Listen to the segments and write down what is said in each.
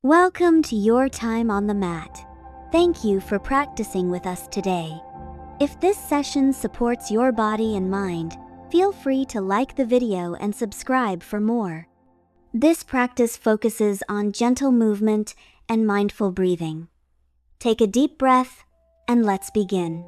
Welcome to your time on the mat. Thank you for practicing with us today. If this session supports your body and mind, feel free to like the video and subscribe for more. This practice focuses on gentle movement and mindful breathing. Take a deep breath and let's begin.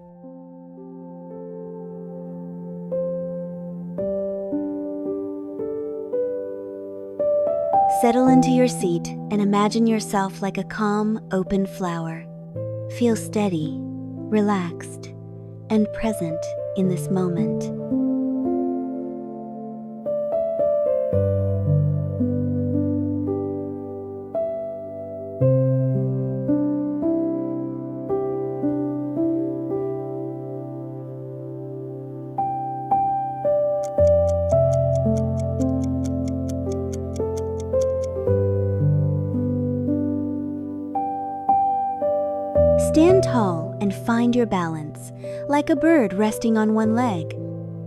Settle into your seat and imagine yourself like a calm, open flower. Feel steady, relaxed, and present in this moment. Stand tall and find your balance, like a bird resting on one leg.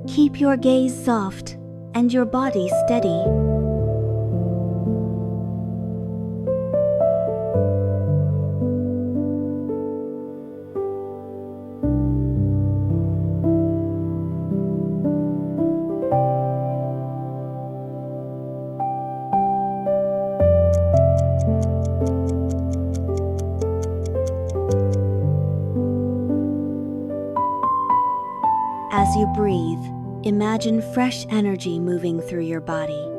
Keep your gaze soft and your body steady. As you breathe, imagine fresh energy moving through your body.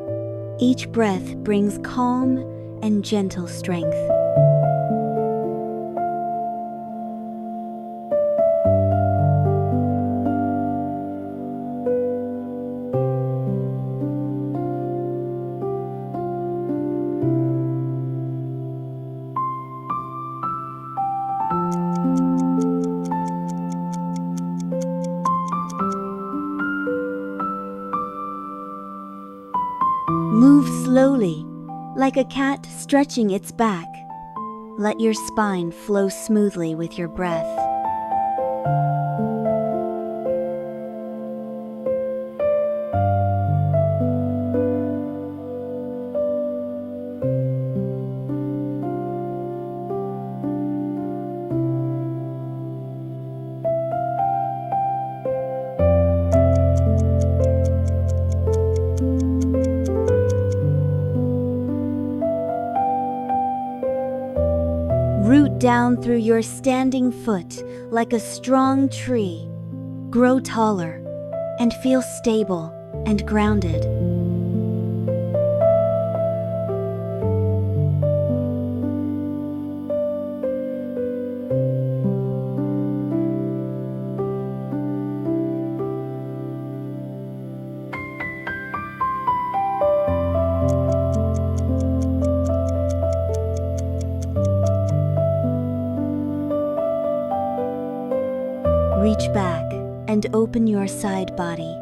Each breath brings calm and gentle strength. Move slowly, like a cat stretching its back. Let your spine flow smoothly with your breath. Root down through your standing foot like a strong tree. Grow taller and feel stable and grounded. Reach back and open your side body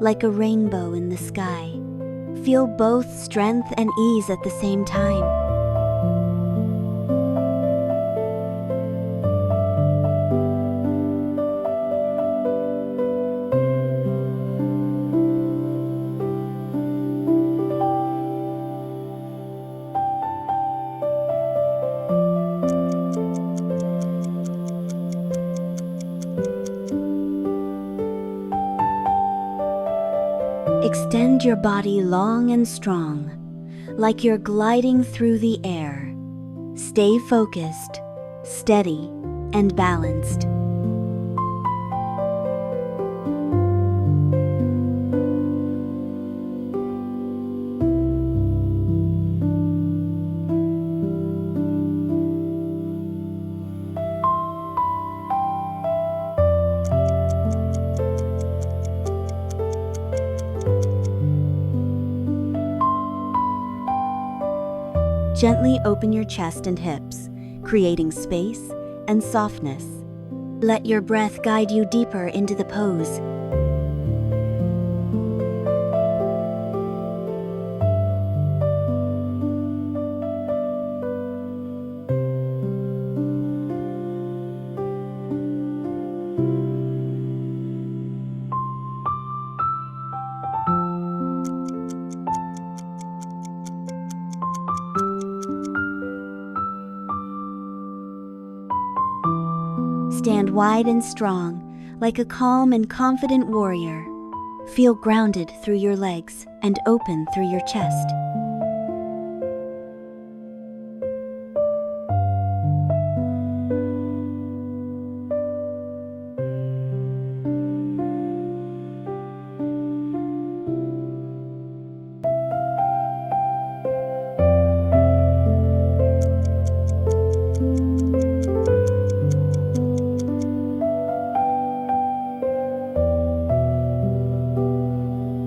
like a rainbow in the sky. Feel both strength and ease at the same time. Extend your body long and strong, like you're gliding through the air. Stay focused, steady, and balanced. Gently open your chest and hips, creating space and softness. Let your breath guide you deeper into the pose. Stand wide and strong, like a calm and confident warrior. Feel grounded through your legs and open through your chest.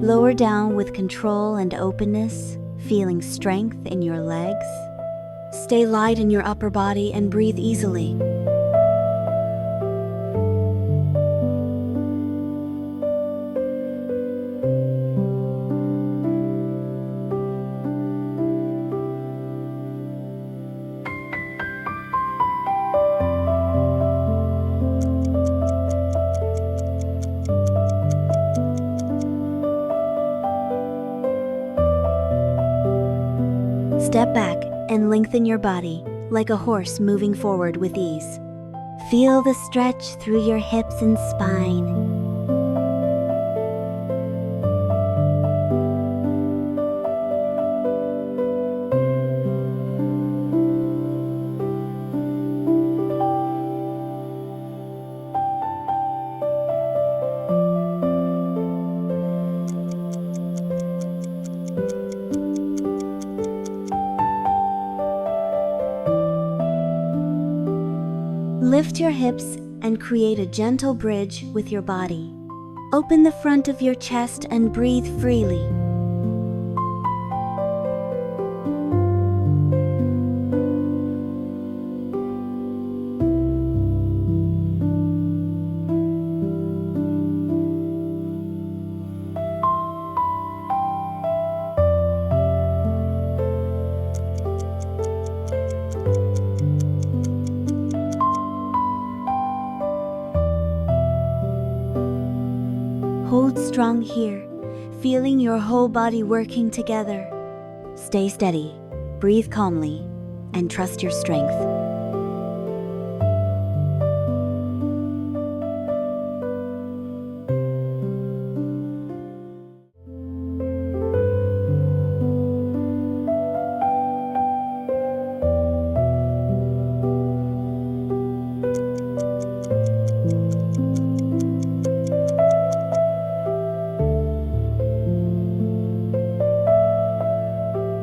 Lower down with control and openness, feeling strength in your legs. Stay light in your upper body and breathe easily. Step back and lengthen your body, like a horse moving forward with ease. Feel the stretch through your hips and spine. Lift your hips and create a gentle bridge with your body. Open the front of your chest and breathe freely. Hold strong here, feeling your whole body working together. Stay steady, breathe calmly, and trust your strength.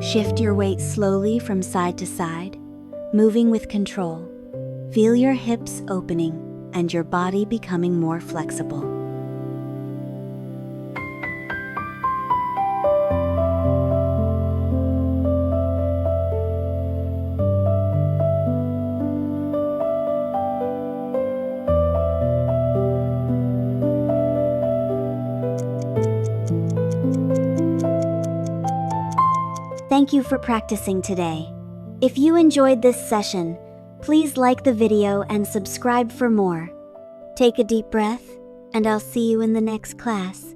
Shift your weight slowly from side to side, moving with control. Feel your hips opening and your body becoming more flexible. Thank you for practicing today. If you enjoyed this session, please like the video and subscribe for more. Take a deep breath, and I'll see you in the next class.